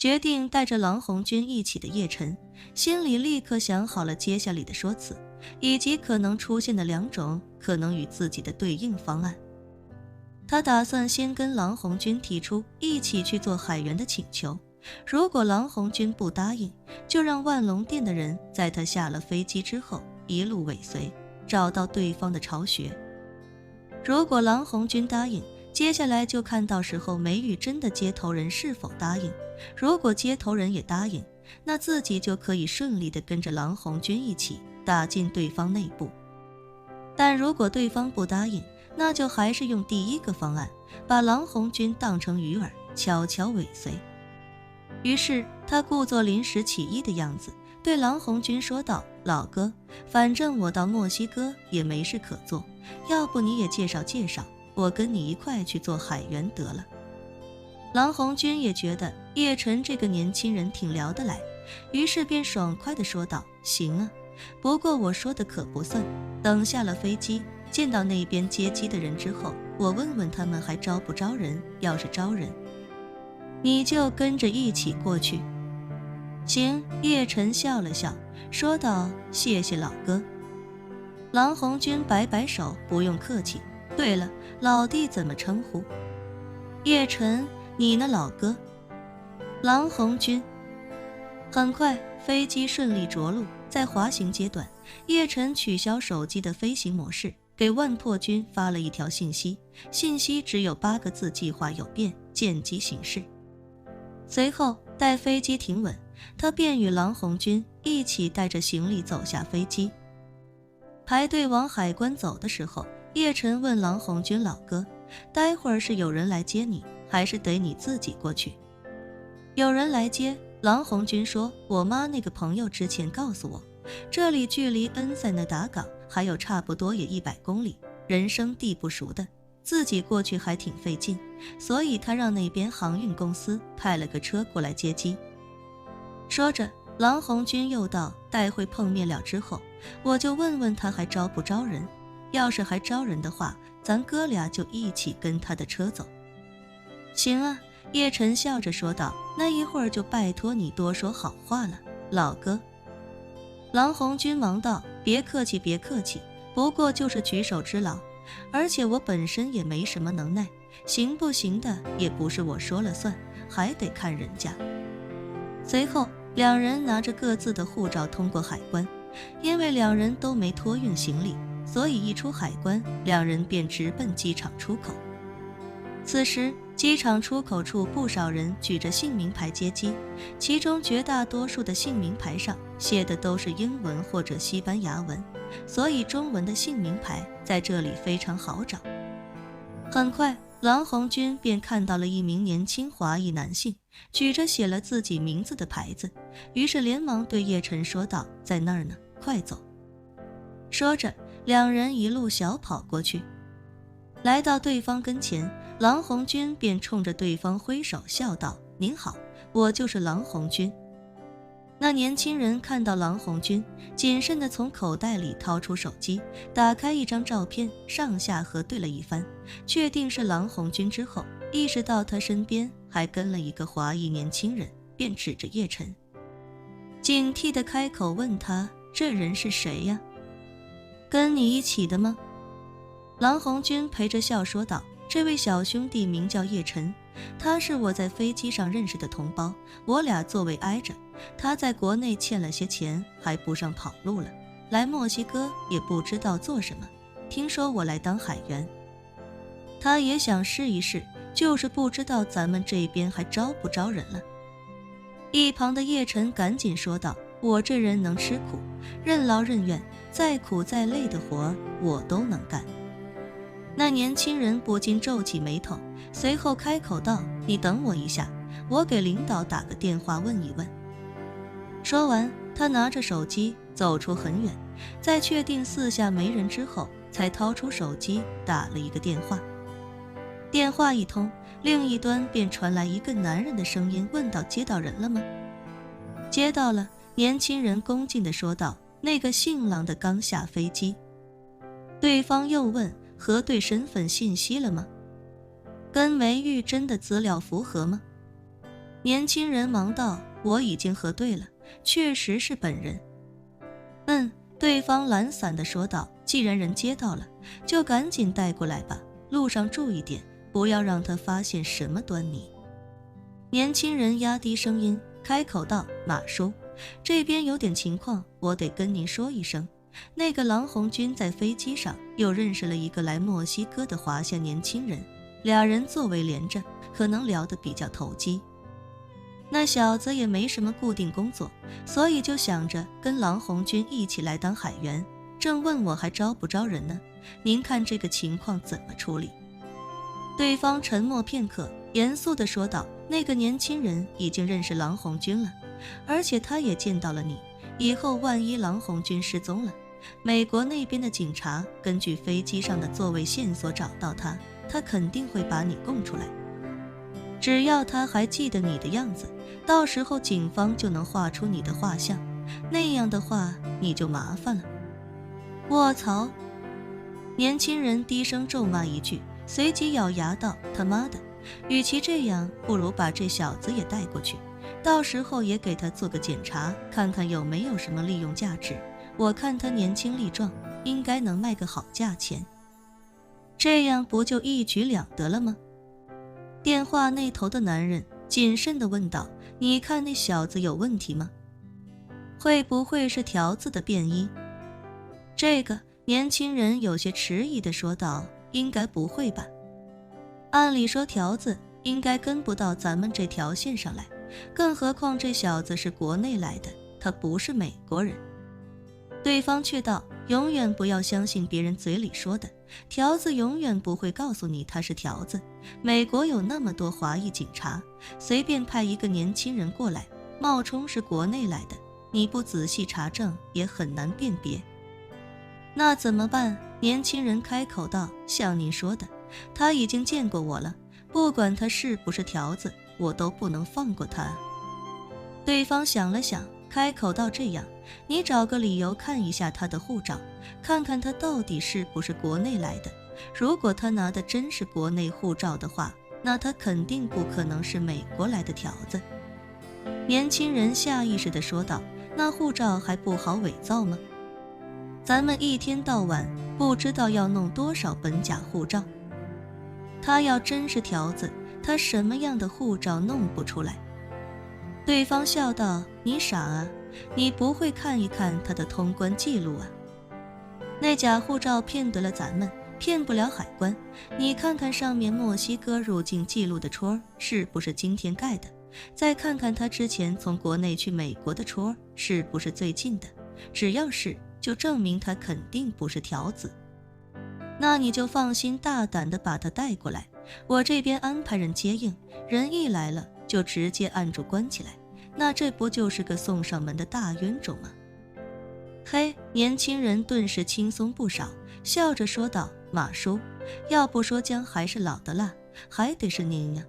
决定带着郎红军一起的叶晨，心里立刻想好了接下来的说辞，以及可能出现的2种可能与自己的对应方案。他打算先跟郎红军提出一起去做海员的请求，如果郎红军不答应，就让万隆店的人在他下了飞机之后一路尾随，找到对方的巢穴。如果郎红军答应，接下来就看到时候梅玉珍的接头人是否答应，如果接头人也答应，那自己就可以顺利地跟着郎红军一起打进对方内部。但如果对方不答应，那就还是用第一个方案，把郎红军当成鱼饵，悄悄尾随。于是他故作临时起意的样子，对郎红军说道：老哥，反正我到墨西哥也没事可做，要不你也介绍介绍，我跟你一块去做海员得了。郎红军也觉得叶晨这个年轻人挺聊得来，于是便爽快地说道：行啊，不过我说的可不算，等下了飞机见到那边接机的人之后，我问问他们还招不招人，要是招人，你就跟着一起过去。行，叶晨笑了笑，说道：谢谢老哥。郎红军摆摆手，不用客气。对了，老弟怎么称呼？叶晨，你呢老哥？郎红军。很快，飞机顺利着陆，在滑行阶段，叶晨取消手机的飞行模式，给万破军发了一条信息，信息只有8个字：计划有变，见机行事。随后待飞机停稳，他便与郎红军一起带着行李走下飞机。排队往海关走的时候，叶晨问郎红军：老哥，待会儿是有人来接你，还是得你自己过去？有人来接，郎红军说：我妈那个朋友之前告诉我，这里距离恩塞那达港还有差不多也100公里，人生地不熟的，自己过去还挺费劲，所以他让那边航运公司派了个车过来接机。说着，郎红军又道：待会碰面了之后，我就问问他还招不招人，要是还招人的话，咱哥俩就一起跟他的车走。行啊，叶晨笑着说道，那一会儿就拜托你多说好话了，老哥。郎红军忙道：别客气别客气，不过就是举手之劳，而且我本身也没什么能耐，行不行的也不是我说了算，还得看人家。随后两人拿着各自的护照通过海关，因为两人都没托运行李，所以一出海关，两人便直奔机场出口。此时机场出口处不少人举着姓名牌接机，其中绝大多数的姓名牌上写的都是英文或者西班牙文，所以中文的姓名牌在这里非常好找。很快郎红军便看到了一名年轻华裔男性举着写了自己名字的牌子，于是连忙对叶晨说道：在那儿呢，快走。说着两人一路小跑过去，来到对方跟前，郎红军便冲着对方挥手笑道：您好，我就是郎红军。那年轻人看到郎红军，谨慎地从口袋里掏出手机，打开一张照片，上下核对了一番，确定是郎红军之后，意识到他身边还跟了一个华裔年轻人，便指着叶晨，警惕地开口问他：这人是谁呀？跟你一起的吗？郎红军陪着笑说道：这位小兄弟名叫叶晨，他是我在飞机上认识的同胞，我俩座位挨着，他在国内欠了些钱，还不上跑路了，来墨西哥也不知道做什么，听说我来当海员，他也想试一试，就是不知道咱们这边还招不招人了。一旁的叶晨赶紧说道：我这人能吃苦，任劳任怨，再苦再累的活我都能干。那年轻人不禁皱起眉头，随后开口道：你等我一下，我给领导打个电话问一问。说完他拿着手机走出很远，在确定四下没人之后，才掏出手机打了一个电话。电话一通，另一端便传来一个男人的声音问道：接到人了吗？接到了，年轻人恭敬地说道：那个姓郎的刚下飞机。对方又问：核对身份信息了吗？跟梅玉珍的资料符合吗？年轻人忙道：“我已经核对了，确实是本人。”对方懒散地说道：“既然人接到了，就赶紧带过来吧，路上注意点，不要让他发现什么端倪。”年轻人压低声音开口道：“马叔，这边有点情况，我得跟您说一声。那个郎红军在飞机上又认识了一个来墨西哥的华夏年轻人，俩人座位连着，可能聊得比较投机。那小子也没什么固定工作，所以就想着跟郎红军一起来当海员，正问我还招不招人呢？您看这个情况怎么处理？”对方沉默片刻，严肃地说道：“那个年轻人已经认识郎红军了，而且他也见到了你。以后万一郎红军失踪了，美国那边的警察根据飞机上的座位线索找到他，他肯定会把你供出来。只要他还记得你的样子，到时候警方就能画出你的画像，那样的话你就麻烦了。”卧槽！年轻人低声咒骂一句，随即咬牙道：“他妈的，与其这样，不如把这小子也带过去，到时候也给他做个检查，看看有没有什么利用价值。我看他年轻力壮，应该能卖个好价钱。这样不就一举两得了吗？”电话那头的男人谨慎地问道：“你看那小子有问题吗？会不会是条子的便衣？”这个年轻人有些迟疑地说道：“应该不会吧？按理说条子应该跟不到咱们这条线上来，更何况这小子是国内来的，他不是美国人。”对方却道：“永远不要相信别人嘴里说的，条子永远不会告诉你他是条子。美国有那么多华裔警察，随便派一个年轻人过来，冒充是国内来的，你不仔细查证也很难辨别。”那怎么办？年轻人开口道：“像您说的，他已经见过我了，不管他是不是条子，我都不能放过他。”对方想了想，开口道：“这样，你找个理由看一下他的护照，看看他到底是不是国内来的。如果他拿的真是国内护照的话，那他肯定不可能是美国来的条子。”年轻人下意识地说道：“那护照还不好伪造吗？咱们一天到晚不知道要弄多少本假护照。他要真是条子，他什么样的护照弄不出来？”对方笑道：“你傻啊，你不会看一看他的通关记录啊？那假护照骗得了咱们，骗不了海关。你看看上面墨西哥入境记录的戳是不是今天盖的？再看看他之前从国内去美国的戳是不是最近的？只要是，就证明他肯定不是条子。那你就放心大胆地把他带过来，我这边安排人接应，人一来了就直接按住关起来，那这不就是个送上门的大冤种吗？”嘿，年轻人顿时轻松不少，笑着说道：“马叔，要不说姜还是老的辣，还得是您呀。